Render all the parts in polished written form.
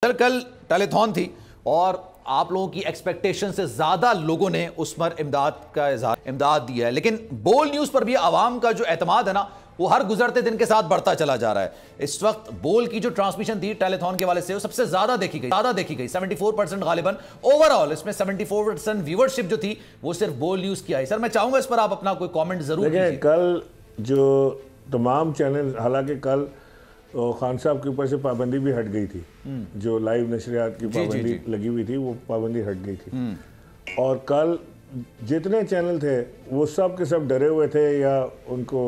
Sir कल telethon थी और आप लोगों की एक्सपेक्टेशन से ज्यादा लोगों ने उस पर इमदाद दिया है, लेकिन बोल न्यूज पर भी आवाम का जो एतमाद है ना वो हर गुजरते दिन के साथ बढ़ता चला जा रहा है। इस वक्त बोल की जो ट्रांसमिशन थी टेलीथॉन के वाले से वो सबसे ज्यादा देखी गई 74% गालिबन ओवरऑल इसमें 74% व्यूअरशिप जो थी वो सिर्फ बोल न्यूज की आई। सर मैं चाहूंगा इस पर आप अपना कोई कॉमेंट जरूर कीजिए। कल जो तमाम चैनल, हालांकि कल खान साहब के ऊपर से पाबंदी भी हट गई थी, जो लाइव नशरियात की पाबंदी लगी हुई थी वो पाबंदी हट गई थी। और कल जितने चैनल थे वो सब के सब डरे हुए थे या उनको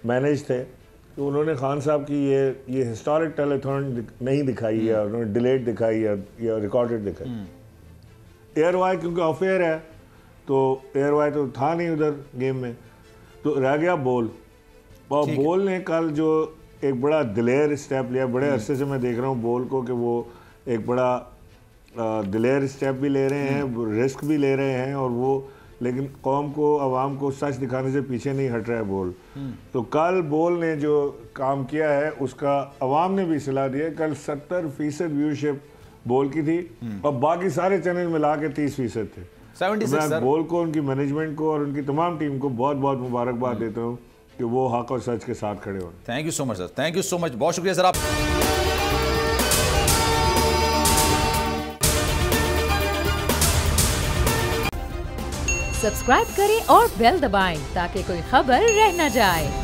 मैनेज थे, तो उन्होंने खान साहब की ये हिस्टोरिक टेलीथॉन नहीं दिखाई या उन्होंने डिलेड दिखाई या रिकॉर्डेड दिखाई। एयर वाई क्योंकि ऑफ एयर है तो एयर वाई तो था नहीं उधर गेम में, तो रह गया बोल। और बोल ने कल जो एक बड़ा दिलेर स्टेप लिया, बड़े अरसे से मैं देख रहा हूँ बोल को कि वो एक बड़ा दिलेर स्टेप भी ले रहे हैं, रिस्क भी ले रहे हैं, और वो लेकिन कौम को, आवाम को सच दिखाने से पीछे नहीं हट रहा है बोल। तो कल बोल ने जो काम किया है उसका अवाम ने भी सलाह दी है। कल 70% व्यूशिप बोल की थी और बाकी सारे चैनल मिला के 30% थे। 76 मैं बोल को, उनकी मैनेजमेंट को और उनकी तमाम टीम को बहुत बहुत मुबारकबाद देता हूँ कि वो हक और सच के साथ खड़े हो। Thank you so much sir, thank you so much, बहुत शुक्रिया सर। आप सब्सक्राइब करें और बेल दबाएं ताकि कोई खबर रह न जाए।